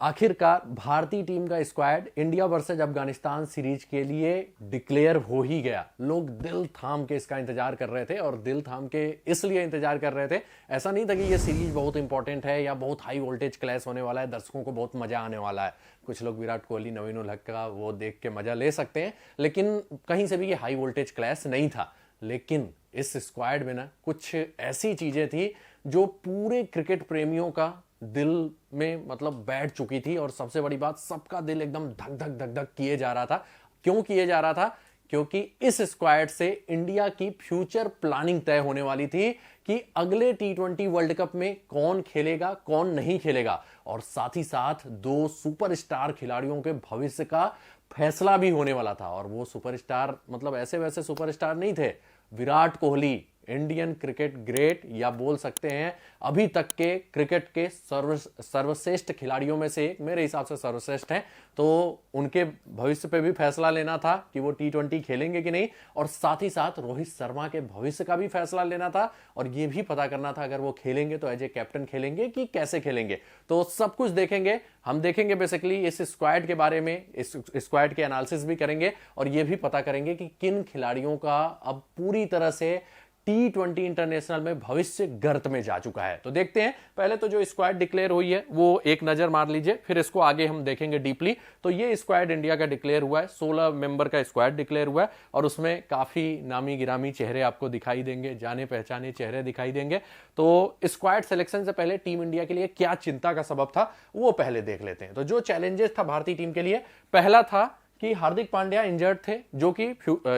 आखिरकार भारतीय टीम का squad India versus Afghanistan series के लिए डिक्लेयर हो ही गया। लोग दिल थाम के इसका इंतजार कर रहे थे और दिल थाम के इसलिए इंतजार कर रहे थे, ऐसा नहीं था कि ये सीरीज बहुत इंपॉर्टेंट है या बहुत हाई वोल्टेज क्लैश होने वाला है, दर्शकों को बहुत मजा आने वाला है। कुछ लोग विराट कोहली नवीन उल हक का वो देख के मजा ले सकते हैं, लेकिन कहीं से भी ये हाई वोल्टेज क्लैश नहीं था। लेकिन इस स्क्वाड में ना कुछ ऐसी चीजें थी जो पूरे क्रिकेट प्रेमियों का दिल में मतलब बैठ चुकी थी, और सबसे बड़ी बात, सबका दिल एकदम धक धक धक धक किए जा रहा था। क्यों किए जा रहा था? क्योंकि इस स्क्वाड से इंडिया की फ्यूचर प्लानिंग तय होने वाली थी कि अगले टी20 वर्ल्ड कप में कौन खेलेगा कौन नहीं खेलेगा, और साथ ही साथ दो सुपरस्टार खिलाड़ियों के भविष्य का फैसला भी होने वाला था। और वो सुपरस्टार मतलब ऐसे वैसे सुपरस्टार नहीं थे। Virat Kohli Indian cricket great, या बोल सकते हैं अभी तक के क्रिकेट के सर्वश्रेष्ठ खिलाड़ियों में से एक, मेरे हिसाब से सर्वश्रेष्ठ हैं। तो उनके भविष्य पे भी फैसला लेना था कि वो टी20 खेलेंगे कि नहीं, और साथ ही साथ रोहित शर्मा के भविष्य का भी फैसला लेना था, और ये भी पता करना था अगर वो खेलेंगे तो एज ए कैप्टन खेलेंगे कि कैसे खेलेंगे। तो सब कुछ देखेंगे, हम देखेंगे बेसिकली इस स्क्वाड के बारे में, इस स्क्वाड के एनालिसिस भी करेंगे, और ये भी पता करेंगे कि किन खिलाड़ियों का अब पूरी तरह से टी20 इंटरनेशनल में भविष्य गर्त में जा चुका है। तो देखते हैं, पहले तो जो स्क्वाड डिक्लेयर हुई है वो एक नजर मार लीजिए, फिर इसको आगे हम देखेंगे डीपली। तो ये स्क्वाड इंडिया का डिक्लेयर हुआ है, 16 मेंबर का स्क्वाड डिक्लेयर हुआ है, और उसमें काफी नामी गिरामी चेहरे आपको दिखाई देंगे, जाने पहचाने चेहरे दिखाई देंगे। तो स्क्वाड सिलेक्शन से पहले टीम इंडिया के लिए क्या चिंता का सबब था वो पहले देख लेते हैं। तो जो चैलेंजेस था भारतीय टीम के लिए, पहला था कि हार्दिक पांड्या इंजर्ड थे, जो कि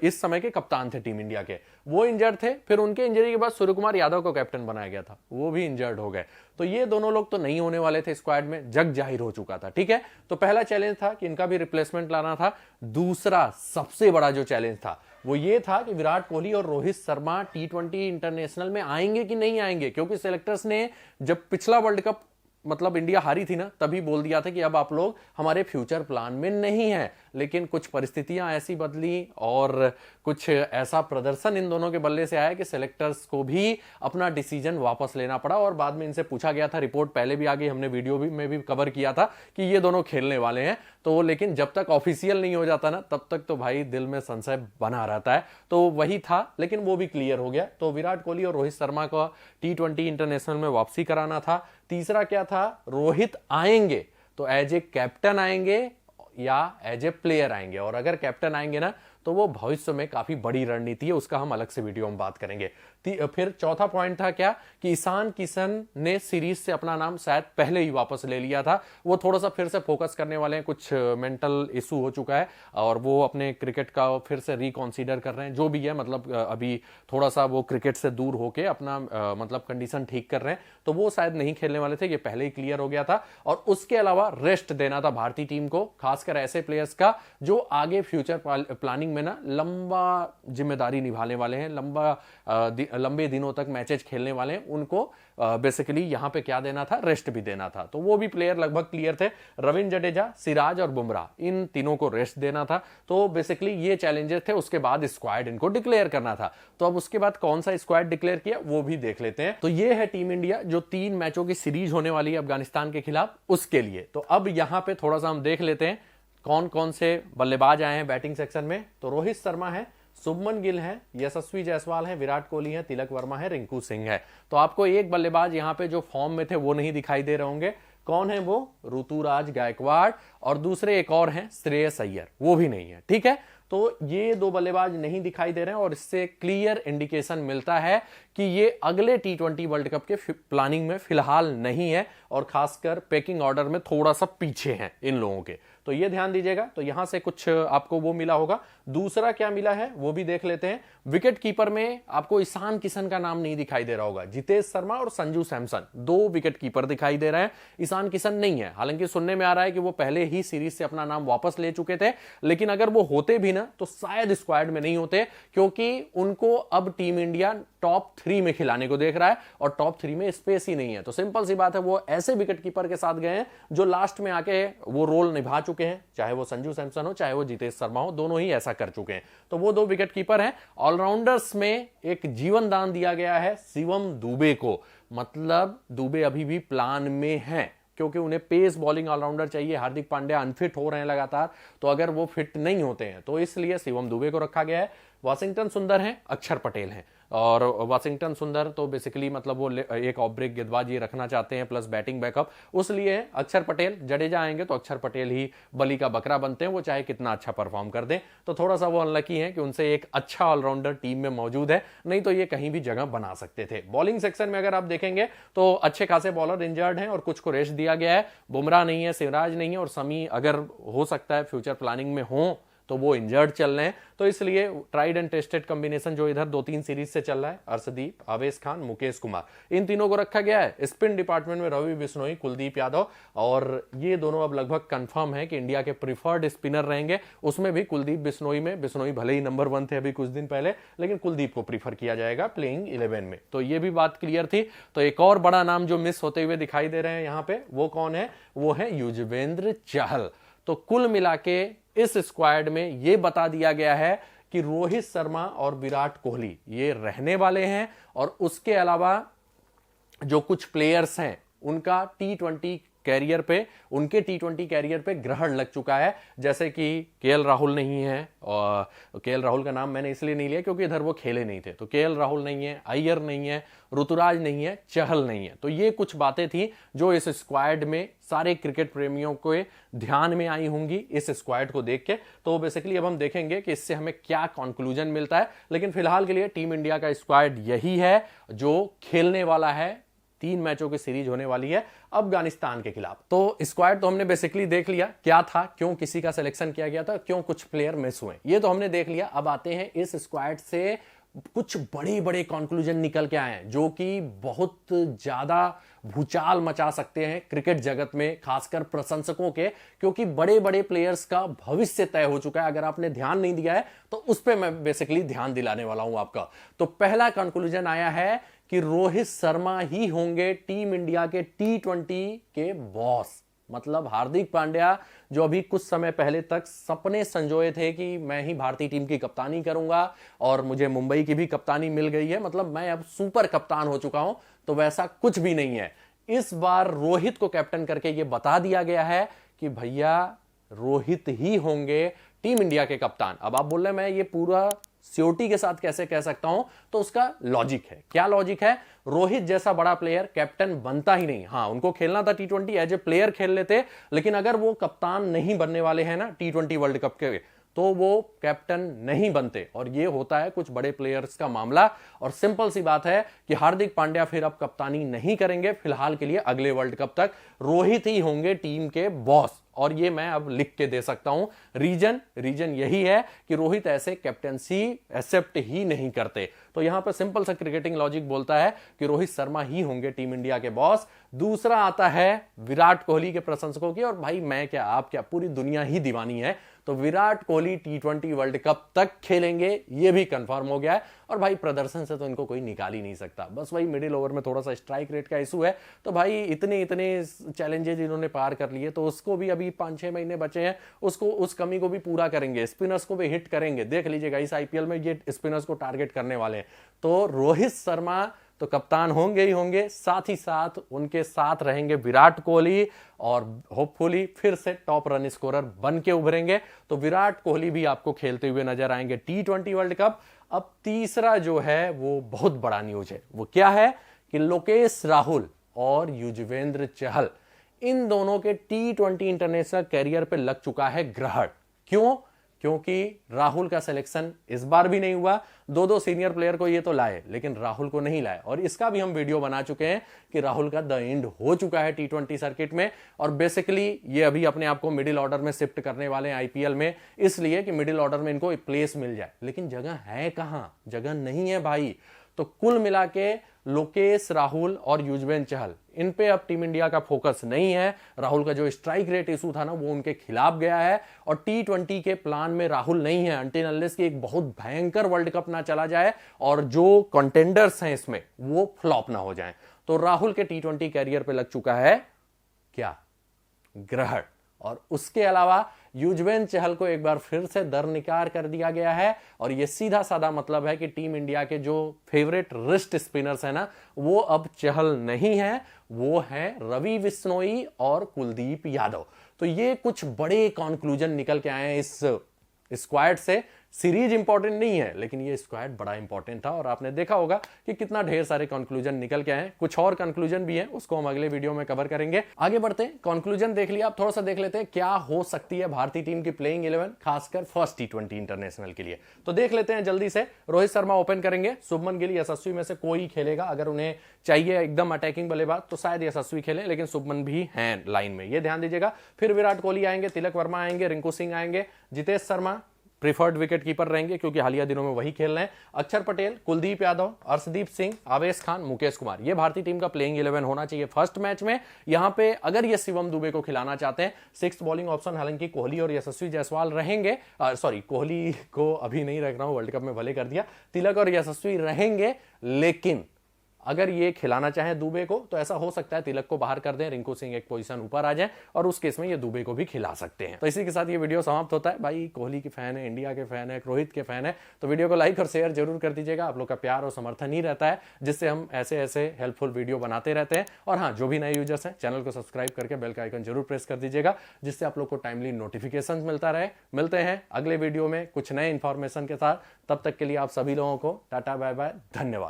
इस समय के कप्तान थे टीम इंडिया के, वो इंजर्ड थे। फिर उनके इंजरी के बाद सूर्यकुमार यादव को कैप्टन बनाया गया था, वो भी इंजर्ड हो गए। तो ये दोनों लोग तो नहीं होने वाले थे स्क्वाड में, जग जाहिर हो चुका था। ठीक है, तो पहला चैलेंज था कि इनका भी रिप्लेसमेंट लाना था। दूसरा सबसे बड़ा जो चैलेंज था वो ये था कि विराट कोहली और रोहित शर्मा टी20 इंटरनेशनल में आएंगे कि नहीं आएंगे, क्योंकि सेलेक्टर्स ने जब पिछला वर्ल्ड कप मतलब इंडिया हारी थी ना, तभी बोल दिया था कि अब आप लोग हमारे फ्यूचर प्लान में नहीं है। लेकिन कुछ परिस्थितियां ऐसी बदली और कुछ ऐसा प्रदर्शन इन दोनों के बल्ले से आया कि सेलेक्टर्स को भी अपना डिसीजन वापस लेना पड़ा, और बाद में इनसे पूछा गया था, रिपोर्ट पहले भी आ गई, हमने वीडियो में भी कवर किया था कि ये दोनों खेलने वाले हैं। तो लेकिन जब तक ऑफिशियल नहीं हो जाता ना, तब तक तो भाई दिल में संशय बना रहता है। तो वही था, लेकिन वो भी क्लियर हो गया। तो विराट कोहली और रोहित शर्मा को टी20 इंटरनेशनल में वापसी कराना था। तीसरा क्या था, रोहित आएंगे तो एज ए कैप्टन आएंगे या एज ए प्लेयर आएंगे, और अगर कैप्टन आएंगे ना तो वो भविष्य में काफी बड़ी रणनीति है, उसका हम अलग से वीडियो में बात करेंगे। फिर चौथा पॉइंट था क्या कि ईशान किशन ने सीरीज से अपना नाम शायद पहले ही वापस ले लिया था, वो थोड़ा सा फिर से फोकस करने वाले हैं, कुछ मेंटल इशू हो चुका है और वो अपने क्रिकेट का फिर से रिकॉन्सिडर कर रहे हैं, जो भी है मतलब अभी थोड़ा सा वो क्रिकेट से दूर होके अपना मतलब कंडीशन ठीक कर रहे हैं। तो वो शायद नहीं खेलने वाले थे, ये पहले ही क्लियर हो गया था। और उसके अलावा रेस्ट देना था भारतीय टीम को, खासकर ऐसे प्लेयर्स का जो आगे फ्यूचर प्लानिंग में ना लंबा जिम्मेदारी निभाने वाले हैं, लंबे दिनों तक मैचेस खेलने वाले हैं, उनको बेसिकली यहां पे क्या देना था, रेस्ट भी देना था। तो वो भी प्लेयर लगभग क्लियर थे, रविंद्र जडेजा, सिराज और बुमराह, इन तीनों को रेस्ट देना था। तो बेसिकली ये चैलेंजेस थे। उसके बाद स्क्वाड इनको डिक्लेयर करना था। तो अब उसके बाद कौन सा स्क्वाड डिक्लेयर किया वो भी देख लेते हैं। तो ये है टीम इंडिया जो 3 मैचों की सीरीज होने वाली है अफगानिस्तान के खिलाफ, उसके लिए। तो अब यहां पे थोड़ा सा हम देख लेते हैं कौन कौन से बल्लेबाज आए हैं बैटिंग सेक्शन में। तो रोहित शर्मा है, शुभमन गिल है, यशस्वी जायसवाल है, विराट कोहली है, तिलक वर्मा है, रिंकू सिंह है। तो आपको एक बल्लेबाज यहां पे जो फॉर्म में थे वो नहीं दिखाई दे रहे होंगे। कौन है वो? ऋतुराज गायकवाड़, और दूसरे एक और हैं श्रेयस अय्यर, वो भी नहीं है। ठीक है, तो ये 2 बल्लेबाज नहीं दिखाई दे रहे हैं, और इससे क्लियर इंडिकेशन मिलता है कि ये अगले टी20 वर्ल्ड कप के प्लानिंग में फिलहाल नहीं है, और खासकर पैकिंग ऑर्डर में थोड़ा सा पीछे हैं इन लोगों के। तो ये ध्यान दीजिएगा। तो यहां से कुछ आपको वो मिला होगा। दूसरा क्या मिला है वो भी देख लेते हैं। विकेट कीपर में आपको ईशान किशन का नाम नहीं दिखाई दे रहा होगा, जितेश शर्मा और संजू सैमसन 2 विकेट कीपर दिखाई दे रहे हैं, ईशान किशन नहीं है। हालांकि सुनने में आ रहा है कि वो पहले ही सीरीज से अपना नाम वापस ले चुके थे, लेकिन अगर वो होते भी ना तो शायद स्क्वाड में नहीं होते, क्योंकि उनको अब टीम इंडिया टॉप 3 में खिलाने को देख रहा है, और टॉप 3 में स्पेस ही नहीं है। तो सिंपल सी बात है, वो ऐसे विकेट कीपर के साथ गए हैं जो लास्ट में आके वो रोल निभा चुके हैं, चाहे वो संजू सैमसन हो चाहे वो जितेश शर्मा हो, दोनों ही ऐसा कर चुके हैं। तो वो 2 विकेट कीपर हैं। ऑलराउंडर्स में एक जीवन दान दिया गया है शिवम दुबे को, मतलब दुबे अभी भी प्लान में है, क्योंकि उन्हें पेस बॉलिंग ऑलराउंडर चाहिए। हार्दिक पांड्या अनफिट हो रहे हैं लगातार, तो अगर वो फिट नहीं होते हैं तो इसलिए शिवम दुबे को रखा गया है। वाशिंगटन सुंदर हैं, अक्षर पटेल हैं, और वाशिंगटन सुंदर तो बेसिकली मतलब वो एक ऑफ ब्रेक गेंदबाज ये रखना चाहते हैं प्लस बैटिंग बैकअप, उसलिए अक्षर पटेल। जडेजा आएंगे तो अक्षर पटेल ही बलि का बकरा बनते हैं, वो चाहे कितना अच्छा परफॉर्म कर दें। तो थोड़ा सा वो अनलकी है कि उनसे एक अच्छा ऑलराउंडर टीम में मौजूद है, नहीं तो ये कहीं भी जगह बना सकते थे। बॉलिंग सेक्शन में अगर आप देखेंगे तो अच्छे खासे बॉलर इंजर्ड हैं और कुछ को रेस्ट दिया गया है। बुमराह नहीं है, सिराज नहीं है, और समी अगर हो सकता है फ्यूचर प्लानिंग में हो तो वो इंजर्ड चल रहे हैं, तो इसलिए ट्राइड एंड टेस्टेड कॉम्बिनेशन जो इधर 2-3 सीरीज से चल रहा है, अर्शदीप, आवेश खान, मुकेश कुमार, इन तीनों को रखा गया है। स्पिन डिपार्टमेंट में रवि बिश्नोई, कुलदीप यादव, और ये दोनों अब लगभग कंफर्म है कि इंडिया के प्रिफर्ड स्पिनर रहेंगे। उसमें भी कुलदीप बिश्नोई में, बिश्नोई भले ही नंबर 1 थे अभी कुछ दिन पहले, लेकिन कुलदीप को प्रीफर किया जाएगा प्लेइंग 11 में, तो ये भी बात क्लियर थी। तो एक और बड़ा नाम जो मिस होते हुए दिखाई दे रहे हैं यहाँ पे, वो कौन है? वो है युजवेंद्र चहल। तो कुल मिला के इस स्क्वाड में यह बता दिया गया है कि रोहित शर्मा और विराट कोहली ये रहने वाले हैं, और उसके अलावा जो कुछ प्लेयर्स हैं उनका टी20 कैरियर पे, उनके टी20 कैरियर पे ग्रहण लग चुका है। जैसे कि केएल राहुल नहीं है, और केएल राहुल का नाम मैंने इसलिए नहीं लिया क्योंकि इधर वो खेले नहीं थे, तो केएल राहुल नहीं है, अय्यर नहीं है, ऋतुराज नहीं है, चहल नहीं है। तो ये कुछ बातें थी जो इस स्क्वाड में सारे क्रिकेट प्रेमियों के ध्यान में आई होंगी इस स्क्वाड को देख के। तो बेसिकली अब हम देखेंगे कि इससे हमें क्या कंक्लूजन मिलता है, लेकिन फिलहाल के लिए टीम इंडिया का स्क्वाड यही है जो खेलने वाला है। 3 मैचों की सीरीज होने वाली है अफगानिस्तान के खिलाफ। तो स्क्वाड तो हमने बेसिकली देख लिया क्या था, क्यों किसी का सिलेक्शन किया गया था, क्यों कुछ प्लेयर मिस हुए, ये तो हमने देख लिया। अब आते हैं इस स्क्वाड से कुछ बड़े बड़े कंक्लूजन निकल के आए हैं जो कि बहुत ज्यादा भूचाल मचा सकते हैं क्रिकेट जगत में, खासकर प्रशंसकों के, क्योंकि बड़े बड़े प्लेयर्स का भविष्य तय हो चुका है। अगर आपने ध्यान नहीं दिया है तो उस पर मैं बेसिकली ध्यान दिलाने वाला हूं आपका। तो पहला कंक्लूजन आया है कि रोहित शर्मा ही होंगे टीम इंडिया के टी20 के बॉस। मतलब हार्दिक पांड्या जो अभी कुछ समय पहले तक सपने संजोए थे कि मैं ही भारतीय टीम की कप्तानी करूंगा और मुझे मुंबई की भी कप्तानी मिल गई है, मतलब मैं अब सुपर कप्तान हो चुका हूं, तो वैसा कुछ भी नहीं है। इस बार रोहित को कैप्टन करके यह बता दिया गया है कि भैया रोहित ही होंगे टीम इंडिया के कप्तान। अब आप बोल रहे हैं मैं ये पूरा सियोटी के साथ कैसे कह सकता हूं, तो उसका लॉजिक है। क्या लॉजिक है? रोहित जैसा बड़ा प्लेयर कैप्टन बनता ही नहीं। हां, उनको खेलना था टी20, एज ए प्लेयर खेल लेते, लेकिन अगर वो कप्तान नहीं बनने वाले हैं ना टी20 वर्ल्ड कप के, तो वो कैप्टन नहीं बनते, और ये होता है कुछ बड़े प्लेयर्स का मामला। और सिंपल सी बात है कि हार्दिक पांड्या फिर अब कप्तानी नहीं करेंगे फिलहाल के लिए, अगले वर्ल्ड कप तक रोहित ही होंगे टीम के बॉस। और ये मैं अब लिख के दे सकता हूं रीजन यही है कि रोहित ऐसे कैप्टेंसी एक्सेप्ट ही नहीं करते। तो यहां पर सिंपल सा क्रिकेटिंग लॉजिक बोलता है कि रोहित शर्मा ही होंगे टीम इंडिया के बॉस। दूसरा आता है विराट कोहली के प्रशंसकों की, और भाई मैं क्या आप क्या पूरी दुनिया ही दीवानी है, तो विराट कोहली टी20 वर्ल्ड कप तक खेलेंगे, ये भी कंफर्म हो गया है। और भाई प्रदर्शन से तो इनको कोई निकाल ही नहीं सकता, बस वही मिडिल ओवर में थोड़ा सा स्ट्राइक रेट का इशू है। तो भाई इतने चैलेंजेस इन्होंने पार कर लिए, तो उसको भी अभी 5-6 महीने बचे हैं, उसको उस कमी को भी पूरा करेंगे, स्पिनर्स को भी हिट करेंगे। देख लीजिएगा इस आईपीएल में ये स्पिनर्स को टारगेट करने वाले हैं। तो रोहित शर्मा तो कप्तान होंगे ही होंगे, साथ ही साथ उनके साथ रहेंगे विराट कोहली, और होपफुली फिर से टॉप रन स्कोरर बन के उभरेंगे। तो विराट कोहली भी आपको खेलते हुए नजर आएंगे टी20 वर्ल्ड कप। अब तीसरा जो है वो बहुत बड़ा न्यूज है, वो क्या है कि लोकेश राहुल और युजवेंद्र चहल, इन दोनों के टी20 इंटरनेशनल कैरियर पे लग चुका है ग्रहण। क्यों? क्योंकि राहुल का सिलेक्शन इस बार भी नहीं हुआ। 2 सीनियर प्लेयर को ये तो लाए, लेकिन राहुल को नहीं लाए, और इसका भी हम वीडियो बना चुके हैं कि राहुल का द एंड हो चुका है टी20 सर्किट में। और बेसिकली ये अभी अपने आप को मिडिल ऑर्डर में शिफ्ट करने वाले हैं आईपीएल में, इसलिए कि मिडिल ऑर्डर में इनको प्लेस मिल जाए, लेकिन जगह है कहां? जगह नहीं है भाई। तो कुल मिला के लोकेश राहुल और युजवेंद्र चहल, इन पे अब टीम इंडिया का फोकस नहीं है। राहुल का जो स्ट्राइक रेट इशू था ना, वो उनके खिलाफ गया है, और टी20 के प्लान में राहुल नहीं है अनटिल अनलेस कि एक बहुत भयंकर वर्ल्ड कप ना चला जाए और जो कंटेंडर्स हैं इसमें वो फ्लॉप ना हो जाए। तो राहुल के टी20 कैरियर पे लग चुका है क्या? ग्रहण। और उसके अलावा युजवेंद्र चहल को एक बार फिर से दरनिकार कर दिया गया है। और ये सीधा साधा मतलब है कि टीम इंडिया के जो फेवरेट रिस्ट स्पिनर्स है ना, वो अब चहल नहीं है, वो है रवि बिश्नोई और कुलदीप यादव। तो ये कुछ बड़े कंक्लूजन निकल के आए हैं इस स्क्वाड से। सीरीज इंपॉर्टेंट नहीं है, लेकिन ये स्क्वाड बड़ा इंपॉर्टेंट था और आपने देखा होगा कि कितना ढेर सारे कंक्लूजन निकल के आए हैं। कुछ और कंक्लूजन भी हैं, उसको हम अगले वीडियो में कवर करेंगे। आगे बढ़ते हैं, कंक्लूजन देख लिया, आप थोड़ा सा देख लेते हैं क्या हो सकती है भारतीय टीम की प्लेइंग 11, खासकर फर्स्ट T20 इंटरनेशनल के लिए। तो देख लेते हैं जल्दी से। रोहित शर्मा ओपन करेंगे, शुभमन गिल, यशस्वी में से कोई खेलेगा। अगर उन्हें चाहिए एकदम अटैकिंग बल्लेबाज तो शायद यशस्वी खेले, लेकिन शुभमन भी हैं लाइन में, ये ध्यान दीजिएगा। फिर विराट कोहली आएंगे, तिलक वर्मा आएंगे, रिंकू सिंह आएंगे, Jitesh Sharma preferred wicket keeper रहेंगे क्योंकि हालिया दिनों में वही खेल रहे हैं, अक्षर पटेल, कुलदीप यादव, अर्शदीप सिंह, आवेश खान, मुकेश कुमार। ये भारतीय टीम का प्लेइंग 11 होना चाहिए फर्स्ट मैच में। यहां पे अगर ये शिवम दुबे को खिलाना चाहते हैं, सिक्स्थ बॉलिंग ऑप्शन हालांकि कोहली और यशस्वी जायसवाल रहेंगे। कोहली को अभी नहीं रख रहा हूं, वर्ल्ड कप में भले कर दिया। तिलक और यशस्वी रहेंगे, लेकिन अगर ये खिलाना चाहे दुबे को तो ऐसा हो सकता है तिलक को बाहर कर दें, रिंकू सिंह एक पोजीशन ऊपर आ जाए और उस केस में ये दुबे को भी खिला सकते हैं। तो इसी के साथ ये वीडियो समाप्त होता है। भाई कोहली के फैन है, इंडिया के फैन है, रोहित के फैन है, तो वीडियो को लाइक और शेयर जरूर कर दीजिएगा। आप लोग का प्यार और समर्थन ही रहता है जिससे हम ऐसे हेल्पफुल वीडियो बनाते रहते हैं। और हाँ, जो भी नए यूजर्स हैं, चैनल को सब्सक्राइब करके बेल का आइकन जरूर प्रेस कर दीजिएगा, जिससे आप लोग को टाइमली नोटिफिकेशन मिलता रहे। मिलते हैं अगले वीडियो में कुछ नए इंफॉर्मेशन के साथ। तब तक के लिए आप सभी लोगों को टाटा बाय बाय, धन्यवाद।